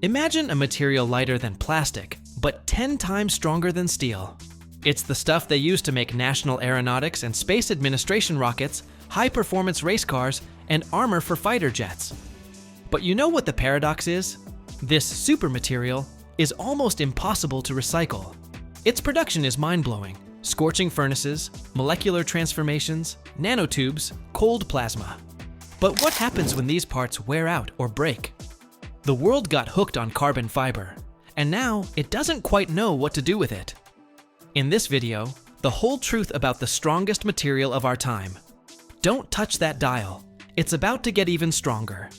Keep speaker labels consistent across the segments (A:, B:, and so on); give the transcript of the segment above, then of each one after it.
A: Imagine a material lighter than plastic, but 10 times stronger than steel. It's the stuff they use to make National Aeronautics and Space Administration rockets, high-performance race cars, and armor for fighter jets. But you know what the paradox is? This super material is almost impossible to recycle. Its production is mind-blowing. Scorching furnaces, molecular transformations, nanotubes, cold plasma. But what happens when these parts wear out or break? The world got hooked on carbon fiber, and now it doesn't quite know what to do with it. In this video, the whole truth about the strongest material of our time. Don't touch that dial. It's about to get even stronger.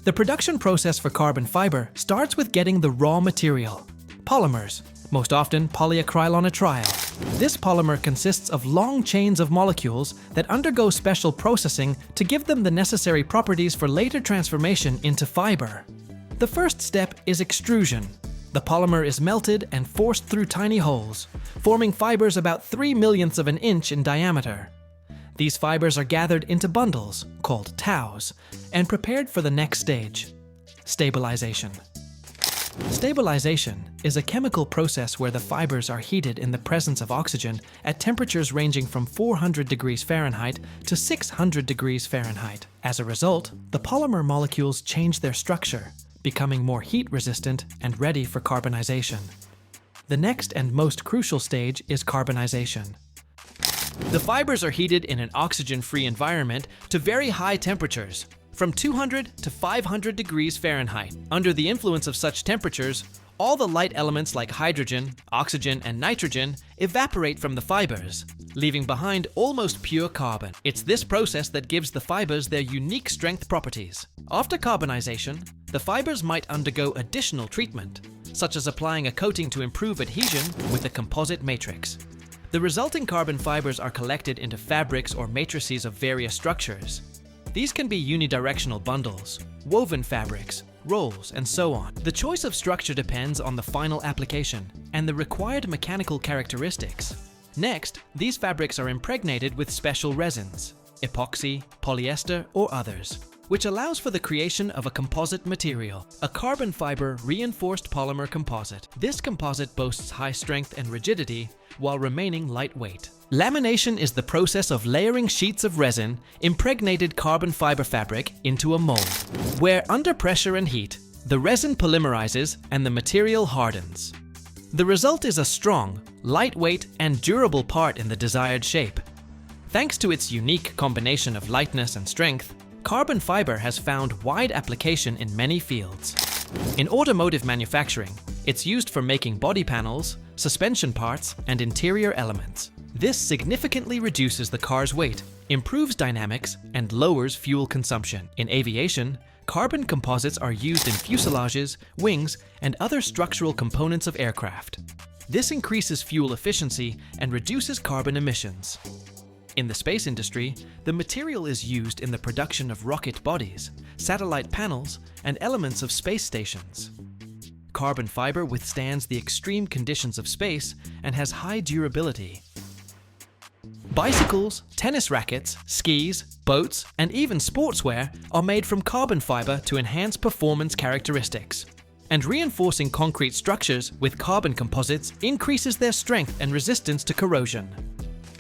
A: The production process for carbon fiber starts with getting the raw material, polymers, most often polyacrylonitrile. This polymer consists of long chains of molecules that undergo special processing to give them the necessary properties for later transformation into fiber. The first step is extrusion. The polymer is melted and forced through tiny holes, forming fibers about 3/millionths of an inch in diameter. These fibers are gathered into bundles, called tows, and prepared for the next stage, stabilization. Stabilization is a chemical process where the fibers are heated in the presence of oxygen at temperatures ranging from 400 degrees Fahrenheit to 600 degrees Fahrenheit. As a result, the polymer molecules change their structure, becoming more heat-resistant and ready for carbonization. The next and most crucial stage is carbonization. The fibers are heated in an oxygen-free environment to very high temperatures, from 200 to 500 degrees Fahrenheit. Under the influence of such temperatures, all the light elements like hydrogen, oxygen, and nitrogen evaporate from the fibers, leaving behind almost pure carbon. It's this process that gives the fibers their unique strength properties. After carbonization, the fibers might undergo additional treatment, such as applying a coating to improve adhesion with a composite matrix. The resulting carbon fibers are collected into fabrics or matrices of various structures. These can be unidirectional bundles, woven fabrics, rolls, and so on. The choice of structure depends on the final application and the required mechanical characteristics. Next, these fabrics are impregnated with special resins, epoxy, polyester, or others, which allows for the creation of a composite material, a carbon fiber reinforced polymer composite. This composite boasts high strength and rigidity while remaining lightweight. Lamination is the process of layering sheets of resin, impregnated carbon fiber fabric, into a mold, where under pressure and heat, the resin polymerizes and the material hardens. The result is a strong, lightweight, and durable part in the desired shape. Thanks to its unique combination of lightness and strength, carbon fiber has found wide application in many fields. In automotive manufacturing, it's used for making body panels, suspension parts, and interior elements. This significantly reduces the car's weight, improves dynamics, and lowers fuel consumption. In aviation, carbon composites are used in fuselages, wings, and other structural components of aircraft. This increases fuel efficiency and reduces carbon emissions. In the space industry, the material is used in the production of rocket bodies, satellite panels, and elements of space stations. Carbon fiber withstands the extreme conditions of space and has high durability. Bicycles, tennis rackets, skis, boats, and even sportswear are made from carbon fiber to enhance performance characteristics. And reinforcing concrete structures with carbon composites increases their strength and resistance to corrosion.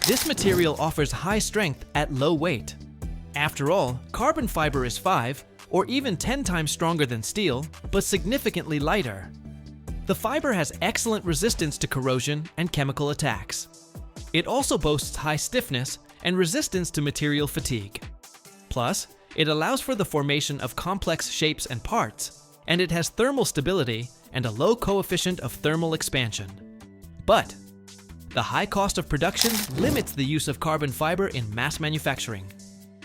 A: This material offers high strength at low weight. After all, carbon fiber is 5 or even 10 times stronger than steel, but significantly lighter. The fiber has excellent resistance to corrosion and chemical attacks. It also boasts high stiffness and resistance to material fatigue. Plus, it allows for the formation of complex shapes and parts, and it has thermal stability and a low coefficient of thermal expansion. But the high cost of production limits the use of carbon fiber in mass manufacturing.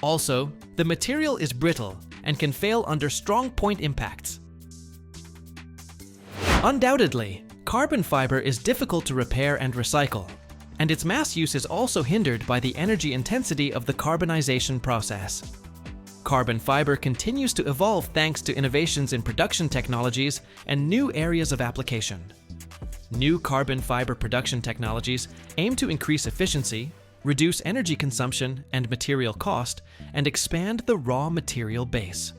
A: Also, the material is brittle and can fail under strong point impacts. Undoubtedly, carbon fiber is difficult to repair and recycle, and its mass use is also hindered by the energy intensity of the carbonization process. Carbon fiber continues to evolve thanks to innovations in production technologies and new areas of application. New carbon fiber production technologies aim to increase efficiency, reduce energy consumption and material cost, and expand the raw material base.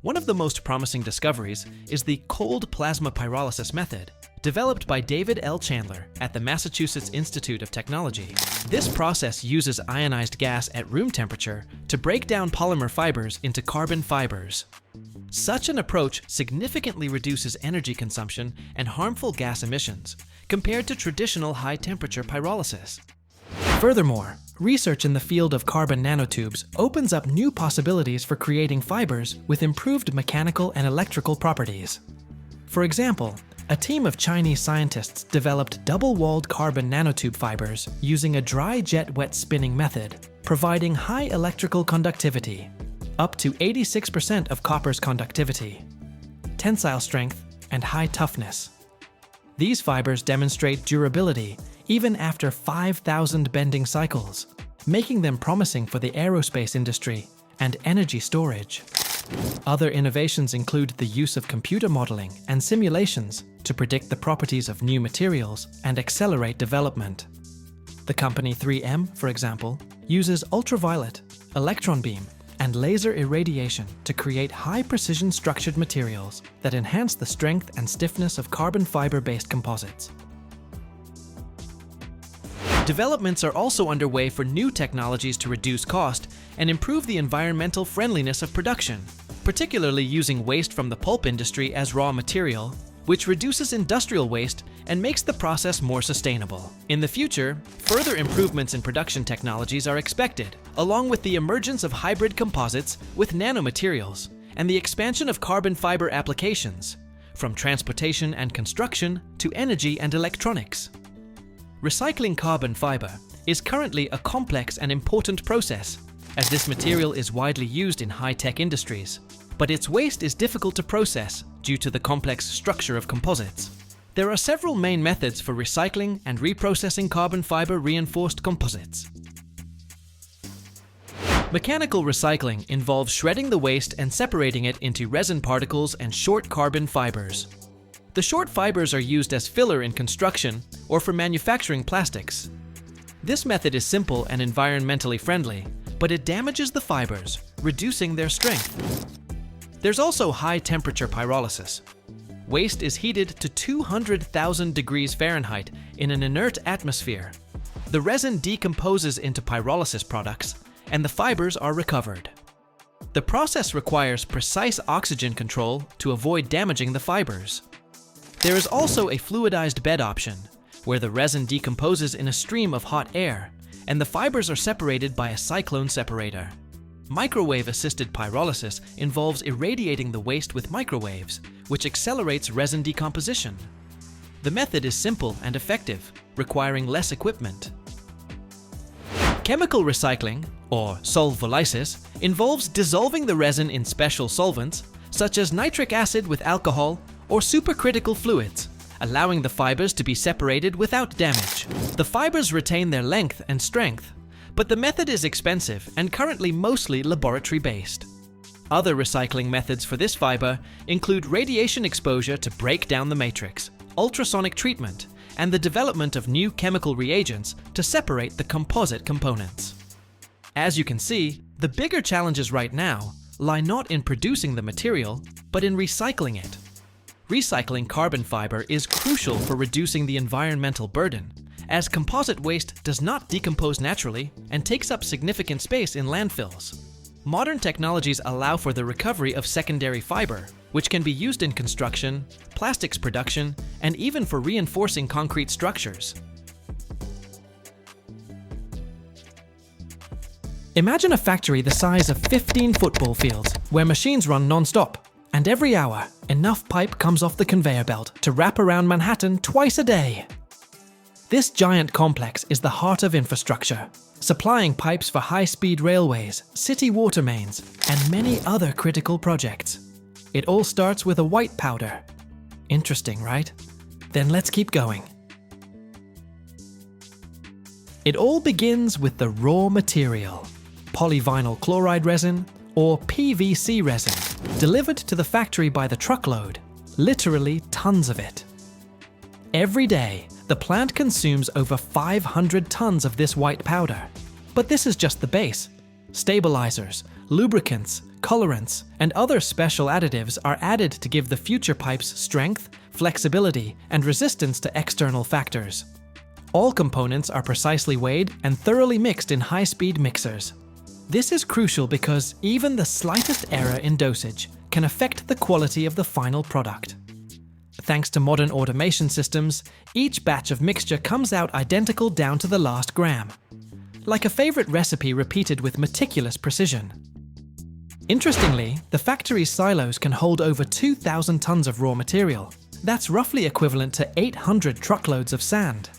A: One of the most promising discoveries is the cold plasma pyrolysis method, developed by David L. Chandler at the Massachusetts Institute of Technology. This process uses ionized gas at room temperature to break down polymer fibers into carbon fibers. Such an approach significantly reduces energy consumption and harmful gas emissions compared to traditional high-temperature pyrolysis. Furthermore, research in the field of carbon nanotubes opens up new possibilities for creating fibers with improved mechanical and electrical properties. For example, a team of Chinese scientists developed double-walled carbon nanotube fibers using a dry jet wet spinning method, providing high electrical conductivity, up to 86% of copper's conductivity, tensile strength, and high toughness. These fibers demonstrate durability even after 5,000 bending cycles, making them promising for the aerospace industry and energy storage. Other innovations include the use of computer modeling and simulations to predict the properties of new materials and accelerate development. The company 3M, for example, uses ultraviolet, electron beam, and laser irradiation to create high-precision structured materials that enhance the strength and stiffness of carbon fiber-based composites. Developments are also underway for new technologies to reduce cost and improve the environmental friendliness of production, particularly using waste from the pulp industry as raw material, which reduces industrial waste and makes the process more sustainable. In the future, further improvements in production technologies are expected, along with the emergence of hybrid composites with nanomaterials and the expansion of carbon fiber applications, from transportation and construction to energy and electronics. Recycling carbon fiber is currently a complex and important process, as this material is widely used in high-tech industries, but its waste is difficult to process due to the complex structure of composites. There are several main methods for recycling and reprocessing carbon fiber reinforced composites. Mechanical recycling involves shredding the waste and separating it into resin particles and short carbon fibers. The short fibers are used as filler in construction or for manufacturing plastics. This method is simple and environmentally friendly, but it damages the fibers, reducing their strength. There's also high-temperature pyrolysis. Waste is heated to 200,000 degrees Fahrenheit in an inert atmosphere. The resin decomposes into pyrolysis products, and the fibers are recovered. The process requires precise oxygen control to avoid damaging the fibers. There is also a fluidized bed option, where the resin decomposes in a stream of hot air, and the fibers are separated by a cyclone separator. Microwave-assisted pyrolysis involves irradiating the waste with microwaves, which accelerates resin decomposition. The method is simple and effective, requiring less equipment. Chemical recycling, or solvolysis, involves dissolving the resin in special solvents, such as nitric acid with alcohol or supercritical fluids, allowing the fibers to be separated without damage. The fibers retain their length and strength, but the method is expensive and currently mostly laboratory-based. Other recycling methods for this fiber include radiation exposure to break down the matrix, ultrasonic treatment, and the development of new chemical reagents to separate the composite components. As you can see, the bigger challenges right now lie not in producing the material, but in recycling it. Recycling carbon fiber is crucial for reducing the environmental burden, as composite waste does not decompose naturally and takes up significant space in landfills. Modern technologies allow for the recovery of secondary fiber, which can be used in construction, plastics production, and even for reinforcing concrete structures. Imagine a factory the size of 15 football fields, where machines run non-stop. And every hour, enough pipe comes off the conveyor belt to wrap around Manhattan twice a day. This giant complex is the heart of infrastructure, supplying pipes for high-speed railways, city water mains, and many other critical projects. It all starts with a white powder. Interesting, right? Then let's keep going. It all begins with the raw material, polyvinyl chloride resin, or PVC resin, delivered to the factory by the truckload, literally tons of it. Every day, the plant consumes over 500 tons of this white powder. But this is just the base. Stabilizers, lubricants, colorants, and other special additives are added to give the future pipes strength, flexibility, and resistance to external factors. All components are precisely weighed and thoroughly mixed in high-speed mixers. This is crucial because even the slightest error in dosage can affect the quality of the final product. Thanks to modern automation systems, each batch of mixture comes out identical down to the last gram, like a favorite recipe repeated with meticulous precision. Interestingly, the factory's silos can hold over 2,000 tons of raw material. That's roughly equivalent to 800 truckloads of sand.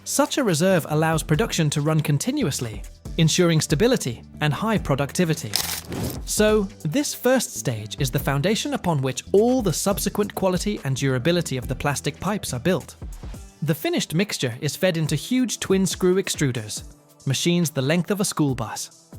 A: Such a reserve allows production to run continuously, ensuring stability and high productivity. So, this first stage is the foundation upon which all the subsequent quality and durability of the plastic pipes are built. The finished mixture is fed into huge twin-screw extruders, machines the length of a school bus.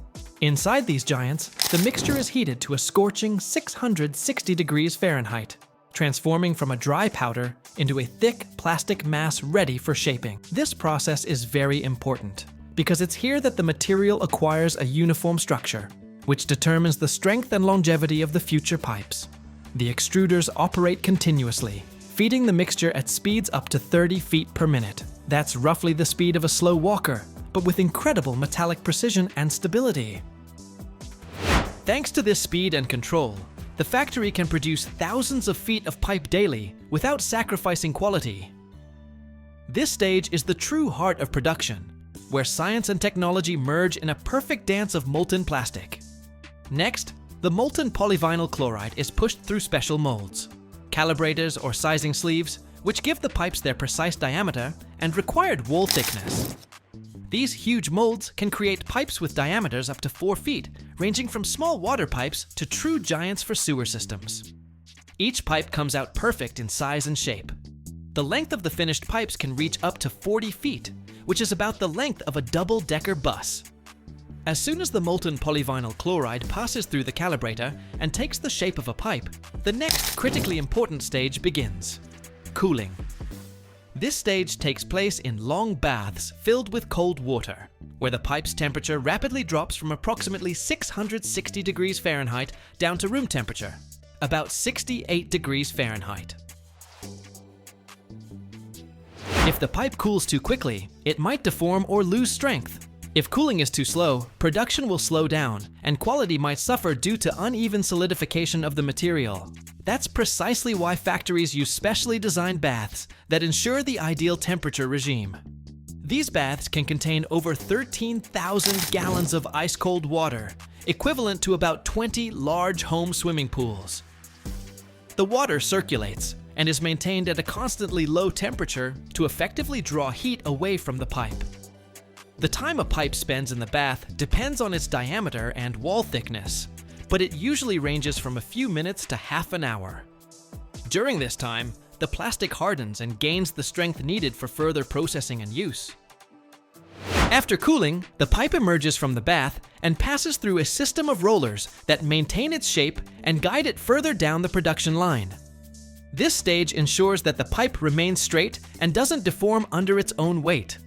A: Inside these giants, the mixture is heated to a scorching 660 degrees Fahrenheit, transforming from a dry powder into a thick plastic mass ready for shaping. This process is very important, because it's here that the material acquires a uniform structure, which determines the strength and longevity of the future pipes. The extruders operate continuously, feeding the mixture at speeds up to 30 feet per minute. That's roughly the speed of a slow walker, but with incredible metallic precision and stability. Thanks to this speed and control, the factory can produce thousands of feet of pipe daily without sacrificing quality. This stage is the true heart of production, where science and technology merge in a perfect dance of molten plastic. Next, the molten polyvinyl chloride is pushed through special molds, calibrators or sizing sleeves, which give the pipes their precise diameter and required wall thickness. These huge molds can create pipes with diameters up to 4 feet, ranging from small water pipes to true giants for sewer systems. Each pipe comes out perfect in size and shape. The length of the finished pipes can reach up to 40 feet, which is about the length of a double-decker bus. As soon as the molten polyvinyl chloride passes through the calibrator and takes the shape of a pipe, the next critically important stage begins: cooling. This stage takes place in long baths filled with cold water, where the pipe's temperature rapidly drops from approximately 660 degrees Fahrenheit down to room temperature, about 68 degrees Fahrenheit. If the pipe cools too quickly, it might deform or lose strength. If cooling is too slow, production will slow down, and quality might suffer due to uneven solidification of the material. That's precisely why factories use specially designed baths that ensure the ideal temperature regime. These baths can contain over 13,000 gallons of ice-cold water, equivalent to about 20 large home swimming pools. The water circulates and is maintained at a constantly low temperature to effectively draw heat away from the pipe. The time a pipe spends in the bath depends on its diameter and wall thickness, but it usually ranges from a few minutes to half an hour. During this time, the plastic hardens and gains the strength needed for further processing and use. After cooling, the pipe emerges from the bath and passes through a system of rollers that maintain its shape and guide it further down the production line. This stage ensures that the pipe remains straight and doesn't deform under its own weight.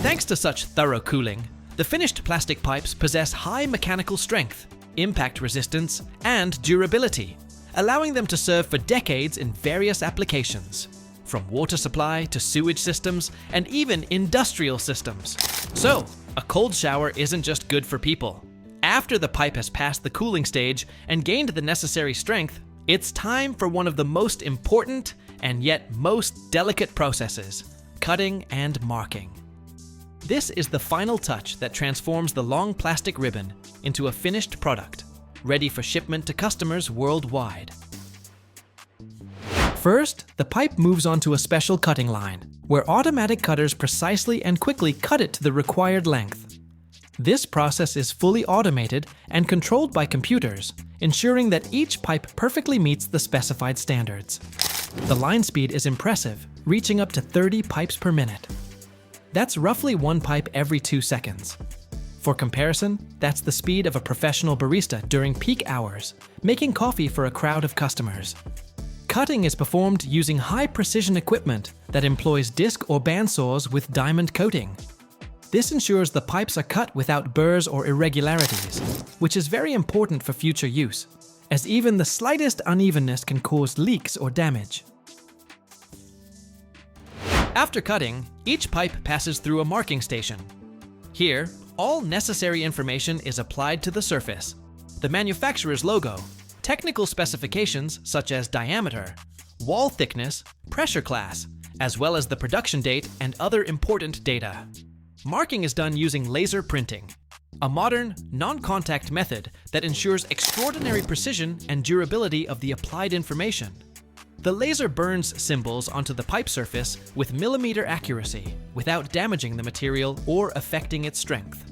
A: Thanks to such thorough cooling, the finished plastic pipes possess high mechanical strength, impact resistance, and durability, allowing them to serve for decades in various applications, from water supply to sewage systems and even industrial systems. So, a cold shower isn't just good for people. After the pipe has passed the cooling stage and gained the necessary strength, it's time for one of the most important and yet most delicate processes: cutting and marking. This is the final touch that transforms the long plastic ribbon into a finished product, ready for shipment to customers worldwide. First, the pipe moves onto a special cutting line, where automatic cutters precisely and quickly cut it to the required length. This process is fully automated and controlled by computers, ensuring that each pipe perfectly meets the specified standards. The line speed is impressive, reaching up to 30 pipes per minute. That's roughly one pipe every 2 seconds. For comparison, that's the speed of a professional barista during peak hours, making coffee for a crowd of customers. Cutting is performed using high-precision equipment that employs disc or bandsaws with diamond coating. This ensures the pipes are cut without burrs or irregularities, which is very important for future use, as even the slightest unevenness can cause leaks or damage. After cutting, each pipe passes through a marking station. Here, all necessary information is applied to the surface: the manufacturer's logo, technical specifications such as diameter, wall thickness, pressure class, as well as the production date and other important data. Marking is done using laser printing, a modern, non-contact method that ensures extraordinary precision and durability of the applied information. The laser burns symbols onto the pipe surface with millimeter accuracy without damaging the material or affecting its strength.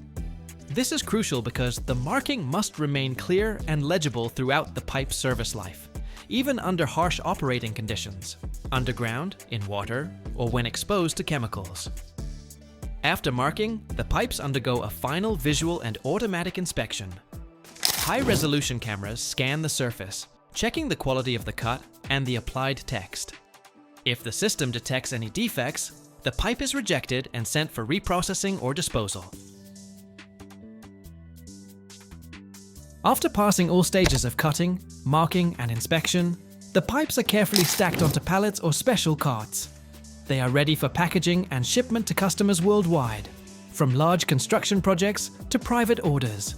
A: This is crucial because the marking must remain clear and legible throughout the pipe's service life, even under harsh operating conditions, underground, in water, or when exposed to chemicals. After marking, the pipes undergo a final visual and automatic inspection. High-resolution cameras scan the surface, checking the quality of the cut and the applied text. If the system detects any defects, the pipe is rejected and sent for reprocessing or disposal. After passing all stages of cutting, marking, and inspection, the pipes are carefully stacked onto pallets or special carts. They are ready for packaging and shipment to customers worldwide, from large construction projects to private orders.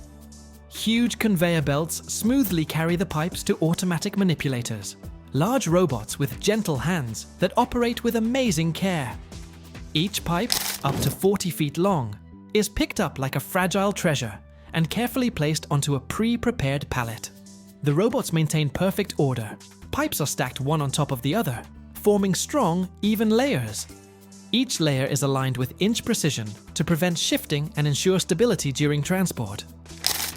A: Huge conveyor belts smoothly carry the pipes to automatic manipulators, large robots with gentle hands that operate with amazing care. Each pipe, up to 40 feet long, is picked up like a fragile treasure and carefully placed onto a pre-prepared pallet. The robots maintain perfect order. Pipes are stacked one on top of the other, forming strong, even layers. Each layer is aligned with inch precision to prevent shifting and ensure stability during transport.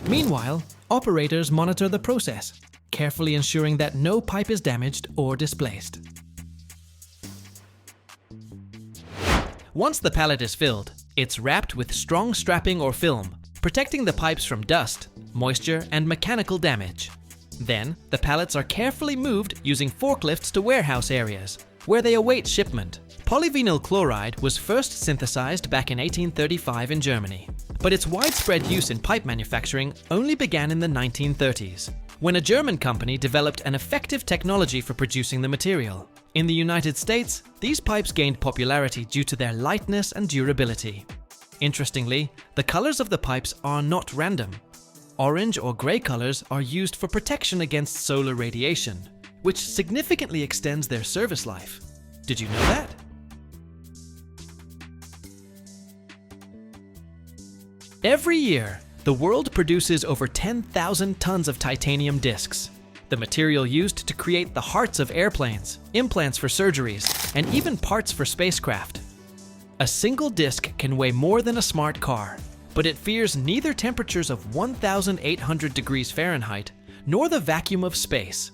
A: Meanwhile, operators monitor the process, carefully ensuring that no pipe is damaged or displaced. Once the pallet is filled, it's wrapped with strong strapping or film, protecting the pipes from dust, moisture, and mechanical damage. Then, the pallets are carefully moved using forklifts to warehouse areas, where they await shipment. Polyvinyl chloride was first synthesized back in 1835 in Germany, but its widespread use in pipe manufacturing only began in the 1930s, when a German company developed an effective technology for producing the material. In the United States, these pipes gained popularity due to their lightness and durability. Interestingly, the colors of the pipes are not random. Orange or gray colors are used for protection against solar radiation, which significantly extends their service life. Did you know that? Every year, the world produces over 10,000 tons of titanium discs, the material used to create the hearts of airplanes, implants for surgeries, and even parts for spacecraft. A single disc can weigh more than a smart car, but it fears neither temperatures of 1,800 degrees Fahrenheit nor the vacuum of space.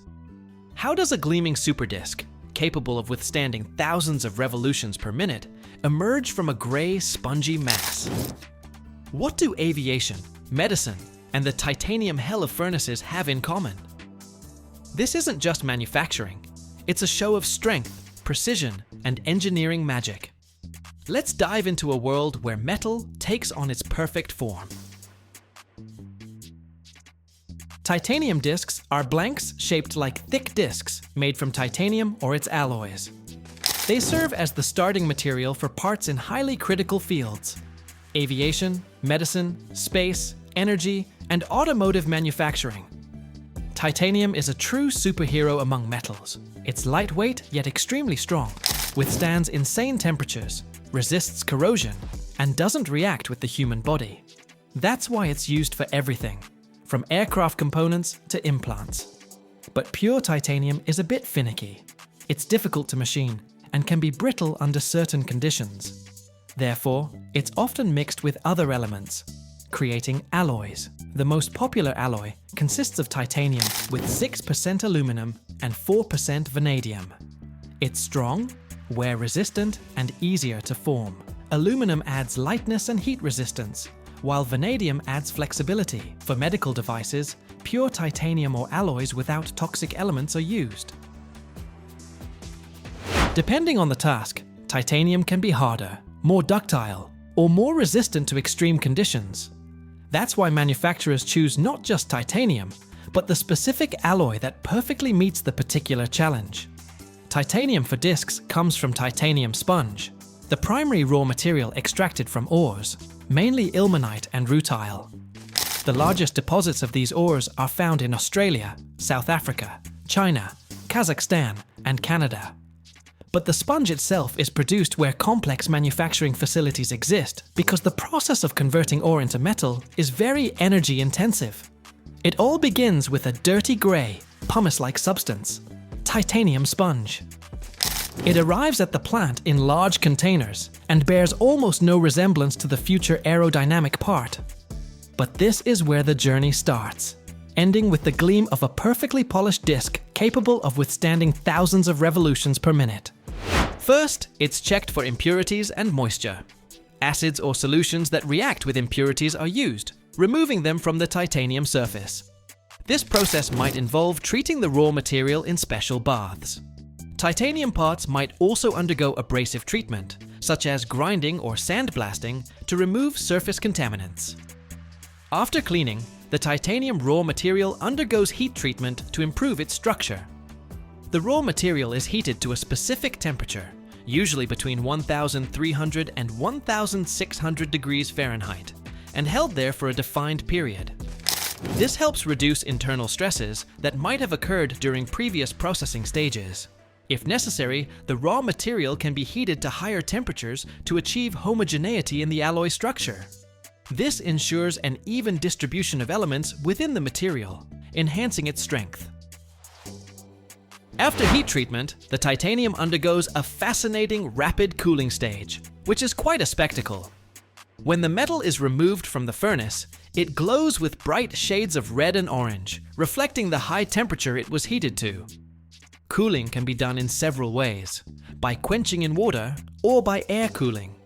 A: How does a gleaming superdisc, capable of withstanding thousands of revolutions per minute, emerge from a gray, spongy mass? What do aviation, medicine, and the titanium hell of furnaces have in common? This isn't just manufacturing. It's a show of strength, precision, and engineering magic. Let's dive into a world where metal takes on its perfect form. Titanium discs are blanks shaped like thick discs made from titanium or its alloys. They serve as the starting material for parts in highly critical fields: aviation, medicine, space, energy, and automotive manufacturing. Titanium is a true superhero among metals. It's lightweight yet extremely strong, withstands insane temperatures, resists corrosion, and doesn't react with the human body. That's why it's used for everything, from aircraft components to implants. But pure titanium is a bit finicky. It's difficult to machine and can be brittle under certain conditions. Therefore, it's often mixed with other elements, creating alloys. The most popular alloy consists of titanium with 6% aluminum and 4% vanadium. It's strong, wear-resistant, and easier to form. Aluminum adds lightness and heat resistance, while vanadium adds flexibility. For medical devices, pure titanium or alloys without toxic elements are used. Depending on the task, titanium can be harder, more ductile, or more resistant to extreme conditions. That's why manufacturers choose not just titanium, but the specific alloy that perfectly meets the particular challenge. Titanium for discs comes from titanium sponge, the primary raw material extracted from ores, mainly ilmenite and rutile. The largest deposits of these ores are found in Australia, South Africa, China, Kazakhstan, and Canada. But the sponge itself is produced where complex manufacturing facilities exist because the process of converting ore into metal is very energy intensive. It all begins with a dirty grey, pumice-like substance, titanium sponge. It arrives at the plant in large containers and bears almost no resemblance to the future aerodynamic part. But this is where the journey starts, ending with the gleam of a perfectly polished disc capable of withstanding thousands of revolutions per minute. First, it's checked for impurities and moisture. Acids or solutions that react with impurities are used, removing them from the titanium surface. This process might involve treating the raw material in special baths. Titanium parts might also undergo abrasive treatment, such as grinding or sandblasting, to remove surface contaminants. After cleaning, the titanium raw material undergoes heat treatment to improve its structure. The raw material is heated to a specific temperature, usually between 1,300 and 1,600 degrees Fahrenheit, and held there for a defined period. This helps reduce internal stresses that might have occurred during previous processing stages. If necessary, the raw material can be heated to higher temperatures to achieve homogeneity in the alloy structure. This ensures an even distribution of elements within the material, enhancing its strength. After heat treatment, the titanium undergoes a fascinating rapid cooling stage, which is quite a spectacle. When the metal is removed from the furnace, it glows with bright shades of red and orange, reflecting the high temperature it was heated to. Cooling can be done in several ways, by quenching in water or by air cooling.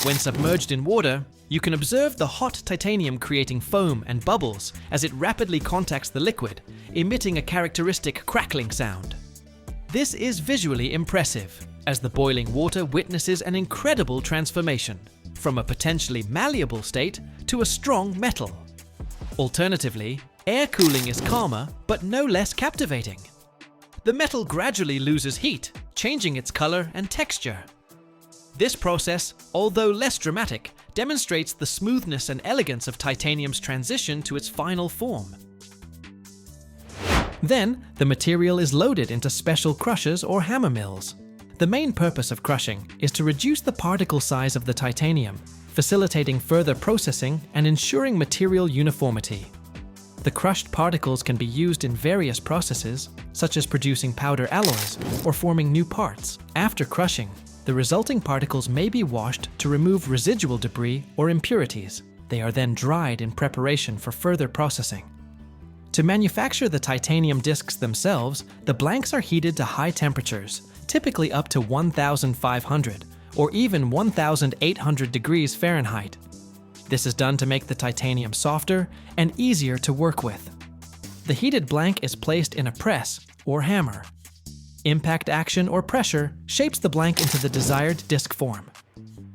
A: When submerged in water, you can observe the hot titanium creating foam and bubbles as it rapidly contacts the liquid, emitting a characteristic crackling sound. This is visually impressive, as the boiling water witnesses an incredible transformation, from a potentially malleable state to a strong metal. Alternatively, air cooling is calmer but no less captivating. The metal gradually loses heat, changing its color and texture. This process, although less dramatic, demonstrates the smoothness and elegance of titanium's transition to its final form. Then, the material is loaded into special crushers or hammer mills. The main purpose of crushing is to reduce the particle size of the titanium, facilitating further processing and ensuring material uniformity. The crushed particles can be used in various processes, such as producing powder alloys or forming new parts. After crushing, the resulting particles may be washed to remove residual debris or impurities. They are then dried in preparation for further processing. To manufacture the titanium discs themselves, the blanks are heated to high temperatures, typically up to 1,500 or even 1,800 degrees Fahrenheit. This is done to make the titanium softer and easier to work with. The heated blank is placed in a press or hammer. Impact action or pressure shapes the blank into the desired disc form.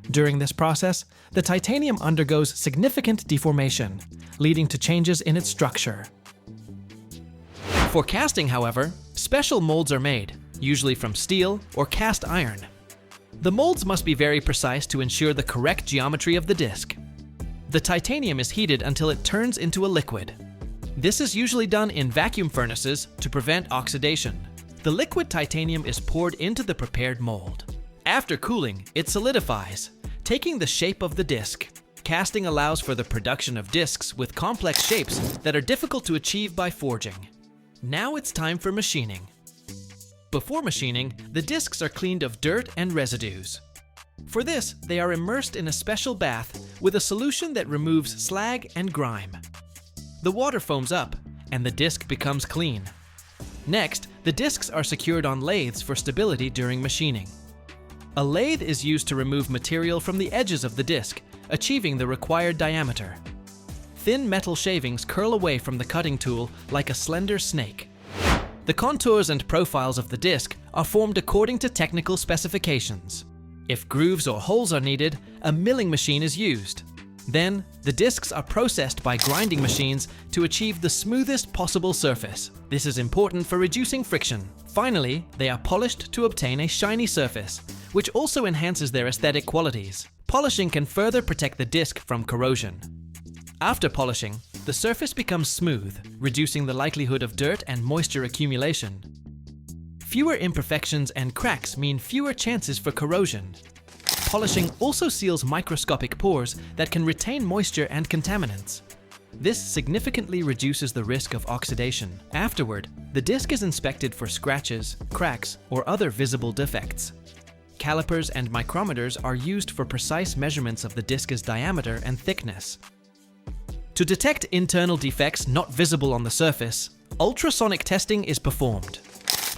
A: During this process, the titanium undergoes significant deformation, leading to changes in its structure. For casting, however, special molds are made, usually from steel or cast iron. The molds must be very precise to ensure the correct geometry of the disc. The titanium is heated until it turns into a liquid. This is usually done in vacuum furnaces to prevent oxidation. The liquid titanium is poured into the prepared mold. After cooling, it solidifies, taking the shape of the disc. Casting allows for the production of discs with complex shapes that are difficult to achieve by forging. Now it's time for machining. Before machining, the discs are cleaned of dirt and residues. For this, they are immersed in a special bath with a solution that removes slag and grime. The water foams up, and the disc becomes clean. Next, the discs are secured on lathes for stability during machining. A lathe is used to remove material from the edges of the disc, achieving the required diameter. Thin metal shavings curl away from the cutting tool like a slender snake. The contours and profiles of the disc are formed according to technical specifications. If grooves or holes are needed, a milling machine is used. Then, the discs are processed by grinding machines to achieve the smoothest possible surface. This is important for reducing friction. Finally, they are polished to obtain a shiny surface, which also enhances their aesthetic qualities. Polishing can further protect the disc from corrosion. After polishing, the surface becomes smooth, reducing the likelihood of dirt and moisture accumulation. Fewer imperfections and cracks mean fewer chances for corrosion. Polishing also seals microscopic pores that can retain moisture and contaminants. This significantly reduces the risk of oxidation. Afterward, the disc is inspected for scratches, cracks, or other visible defects. Calipers and micrometers are used for precise measurements of the disc's diameter and thickness. To detect internal defects not visible on the surface, ultrasonic testing is performed.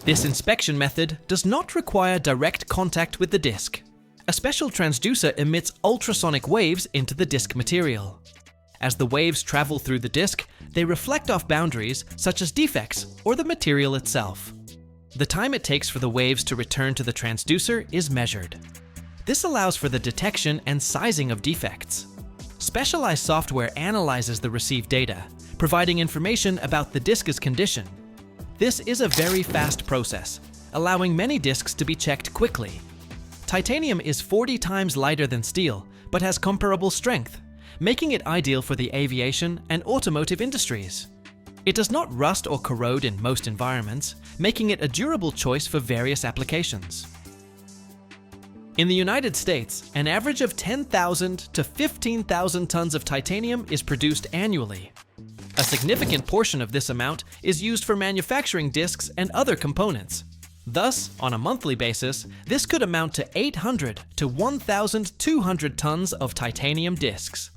A: This inspection method does not require direct contact with the disc. A special transducer emits ultrasonic waves into the disc material. As the waves travel through the disc, they reflect off boundaries such as defects or the material itself. The time it takes for the waves to return to the transducer is measured. This allows for the detection and sizing of defects. Specialized software analyzes the received data, providing information about the disc's condition. This is a very fast process, allowing many discs to be checked quickly. Titanium is 40 times lighter than steel, but has comparable strength, making it ideal for the aviation and automotive industries. It does not rust or corrode in most environments, making it a durable choice for various applications. In the United States, an average of 10,000 to 15,000 tons of titanium is produced annually. A significant portion of this amount is used for manufacturing discs and other components. Thus, on a monthly basis, this could amount to 800 to 1,200 tons of titanium discs.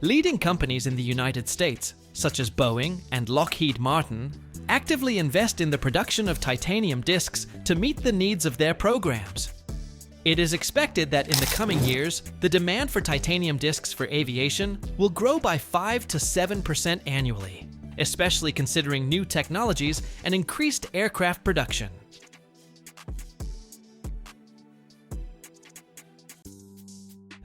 A: Leading companies in the United States, such as Boeing and Lockheed Martin, actively invest in the production of titanium discs to meet the needs of their programs. It is expected that in the coming years, the demand for titanium discs for aviation will grow by 5 to 7% annually, especially considering new technologies and increased aircraft production.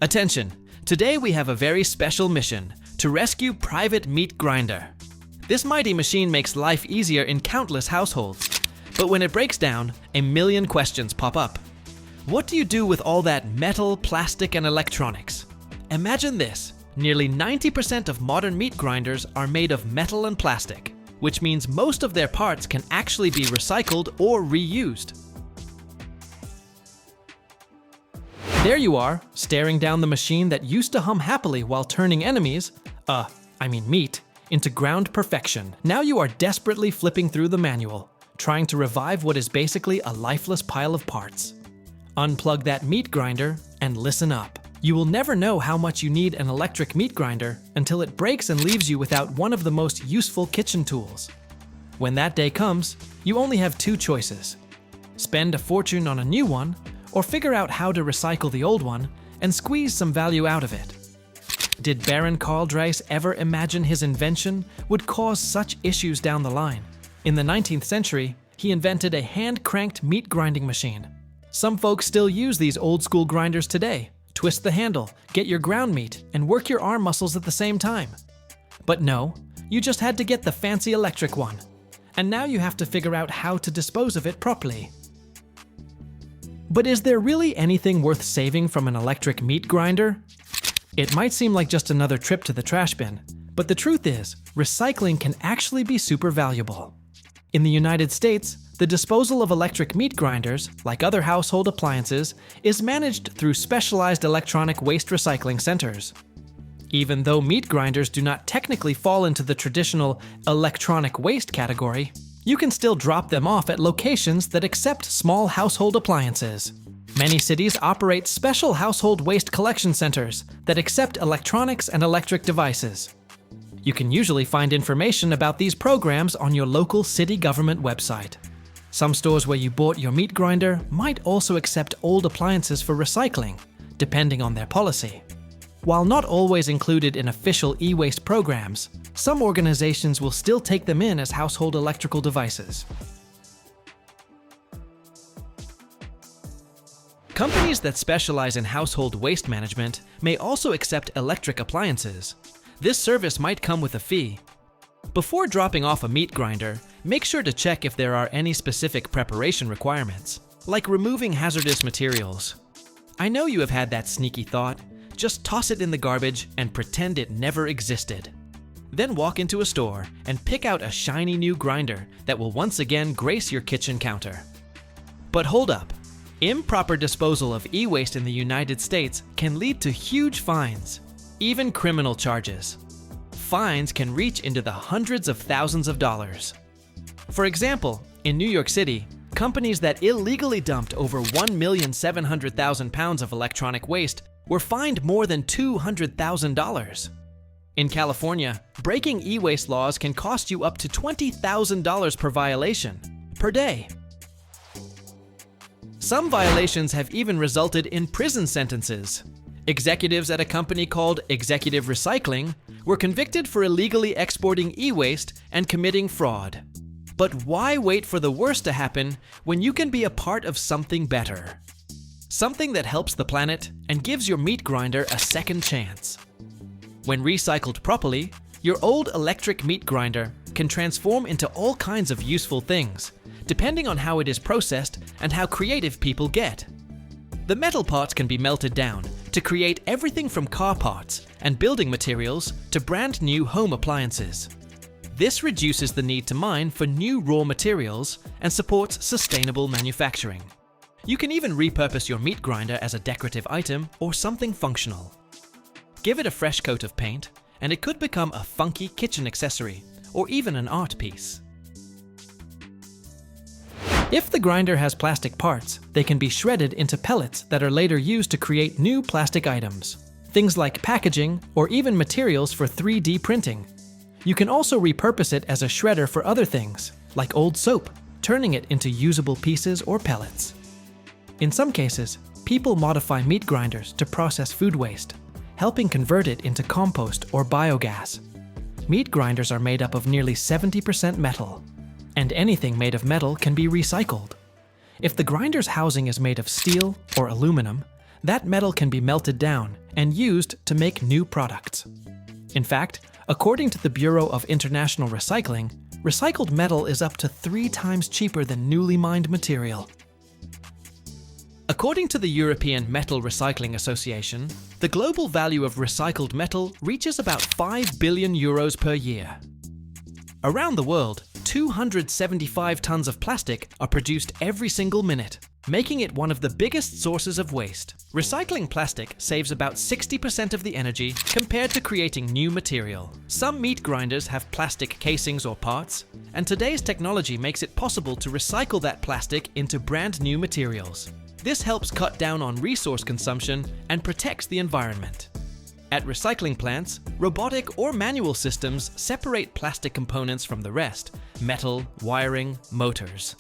A: Attention! Today we have a very special mission to rescue Private Meat Grinder. This mighty machine makes life easier in countless households, but when it breaks down, a million questions pop up. What do you do with all that metal, plastic, and electronics? Imagine this: nearly 90% of modern meat grinders are made of metal and plastic, which means most of their parts can actually be recycled or reused. There you are, staring down the machine that used to hum happily while turning enemies, meat, into ground perfection. Now you are desperately flipping through the manual, trying to revive what is basically a lifeless pile of parts. Unplug that meat grinder and listen up. You will never know how much you need an electric meat grinder until it breaks and leaves you without one of the most useful kitchen tools. When that day comes, you only have two choices: spend a fortune on a new one, or figure out how to recycle the old one and squeeze some value out of it. Did Baron Karl Drais ever imagine his invention would cause such issues down the line? In the 19th century, he invented a hand-cranked meat grinding machine. Some folks still use these old-school grinders today. Twist the handle, get your ground meat, and work your arm muscles at the same time. But no, you just had to get the fancy electric one. And now you have to figure out how to dispose of it properly. But is there really anything worth saving from an electric meat grinder? It might seem like just another trip to the trash bin, but the truth is, recycling can actually be super valuable. In the United States, the disposal of electric meat grinders, like other household appliances, is managed through specialized electronic waste recycling centers. Even though meat grinders do not technically fall into the traditional electronic waste category, you can still drop them off at locations that accept small household appliances. Many cities operate special household waste collection centers that accept electronics and electric devices. You can usually find information about these programs on your local city government website. Some stores where you bought your meat grinder might also accept old appliances for recycling, depending on their policy. While not always included in official e-waste programs, some organizations will still take them in as household electrical devices. Companies that specialize in household waste management may also accept electric appliances. This service might come with a fee. Before dropping off a meat grinder, make sure to check if there are any specific preparation requirements, like removing hazardous materials. I know you have had that sneaky thought. Just toss it in the garbage and pretend it never existed. Then walk into a store and pick out a shiny new grinder that will once again grace your kitchen counter. But hold up. Improper disposal of e-waste in the United States can lead to huge fines, even criminal charges. Fines can reach into the hundreds of thousands of dollars. For example, in New York City, companies that illegally dumped over 1,700,000 pounds of electronic waste were fined more than $200,000. In California, breaking e-waste laws can cost you up to $20,000 per violation, per day. Some violations have even resulted in prison sentences. Executives at a company called Executive Recycling were convicted for illegally exporting e-waste and committing fraud. But why wait for the worst to happen when you can be a part of something better? Something that helps the planet and gives your meat grinder a second chance. When recycled properly, your old electric meat grinder can transform into all kinds of useful things, depending on how it is processed and how creative people get. The metal parts can be melted down to create everything from car parts and building materials to brand new home appliances. This reduces the need to mine for new raw materials and supports sustainable manufacturing. You can even repurpose your meat grinder as a decorative item or something functional. Give it a fresh coat of paint, and it could become a funky kitchen accessory or even an art piece. If the grinder has plastic parts, they can be shredded into pellets that are later used to create new plastic items. Things like packaging or even materials for 3D printing. You can also repurpose it as a shredder for other things, like old soap, turning it into usable pieces or pellets. In some cases, people modify meat grinders to process food waste, helping convert it into compost or biogas. Meat grinders are made up of nearly 70% metal, and anything made of metal can be recycled. If the grinder's housing is made of steel or aluminum, that metal can be melted down and used to make new products. In fact, according to the Bureau of International Recycling, recycled metal is up to 3 times cheaper than newly mined material. According to the European Metal Recycling Association, the global value of recycled metal reaches about 5 billion euros per year. Around the world, 275 tons of plastic are produced every single minute, making it one of the biggest sources of waste. Recycling plastic saves about 60% of the energy compared to creating new material. Some meat grinders have plastic casings or parts, and today's technology makes it possible to recycle that plastic into brand new materials. This helps cut down on resource consumption and protects the environment. At recycling plants, robotic or manual systems separate plastic components from the rest: metal, wiring, motors.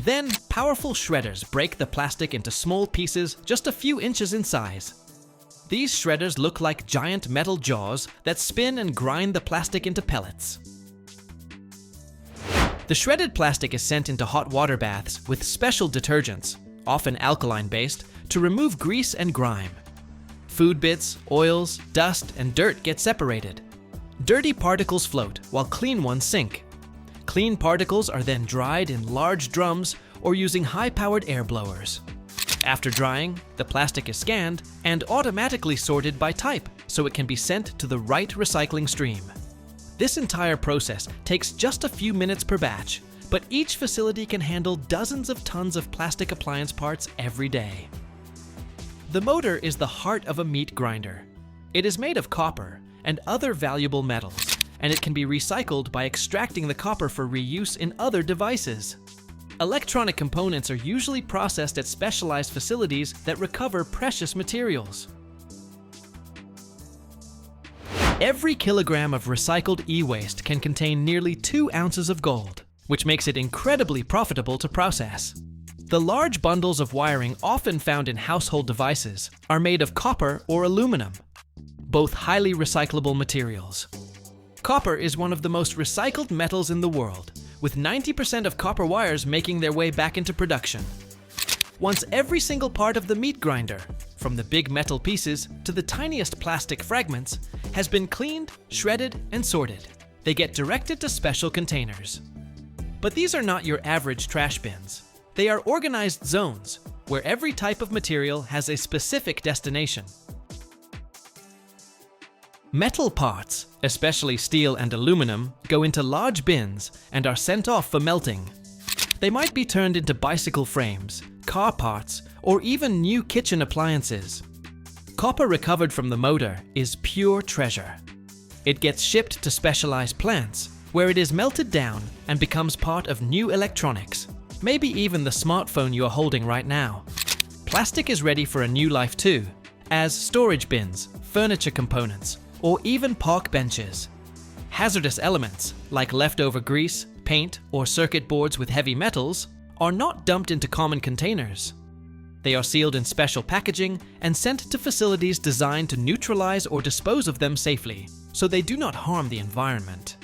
A: Then, powerful shredders break the plastic into small pieces just a few inches in size. These shredders look like giant metal jaws that spin and grind the plastic into pellets. The shredded plastic is sent into hot water baths with special detergents, often alkaline-based, to remove grease and grime. Food bits, oils, dust, and dirt get separated. Dirty particles float while clean ones sink. Clean particles are then dried in large drums or using high-powered air blowers. After drying, the plastic is scanned and automatically sorted by type so it can be sent to the right recycling stream. This entire process takes just a few minutes per batch, but each facility can handle dozens of tons of plastic appliance parts every day. The motor is the heart of a meat grinder. It is made of copper and other valuable metals, and it can be recycled by extracting the copper for reuse in other devices. Electronic components are usually processed at specialized facilities that recover precious materials. Every kilogram of recycled e-waste can contain nearly 2 ounces of gold, which makes it incredibly profitable to process. The large bundles of wiring often found in household devices are made of copper or aluminum, both highly recyclable materials. Copper is one of the most recycled metals in the world, with 90% of copper wires making their way back into production. Once every single part of the meat grinder, from the big metal pieces to the tiniest plastic fragments, has been cleaned, shredded, and sorted, they get directed to special containers. But these are not your average trash bins. They are organized zones where every type of material has a specific destination. Metal parts, especially steel and aluminum, go into large bins and are sent off for melting. They might be turned into bicycle frames, car parts, or even new kitchen appliances. Copper recovered from the motor is pure treasure. It gets shipped to specialized plants, where it is melted down and becomes part of new electronics, maybe even the smartphone you're holding right now. Plastic is ready for a new life too, as storage bins, furniture components, or even park benches. Hazardous elements, like leftover grease, paint, or circuit boards with heavy metals, are not dumped into common containers. They are sealed in special packaging and sent to facilities designed to neutralize or dispose of them safely, so they do not harm the environment.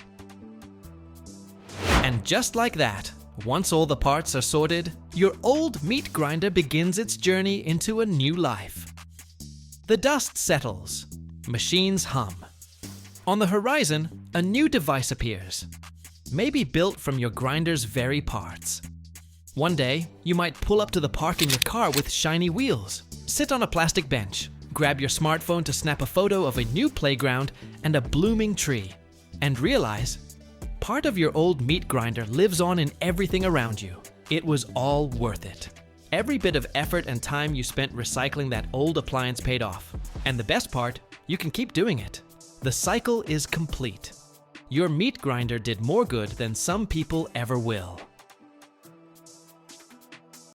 A: And just like that, once all the parts are sorted, your old meat grinder begins its journey into a new life. The dust settles. Machines hum. On the horizon, a new device appears, maybe built from your grinder's very parts. One day, you might pull up to the park in your car with shiny wheels, sit on a plastic bench, grab your smartphone to snap a photo of a new playground and a blooming tree, and realize part of your old meat grinder lives on in everything around you. It was all worth it. Every bit of effort and time you spent recycling that old appliance paid off. And the best part, you can keep doing it. The cycle is complete. Your meat grinder did more good than some people ever will.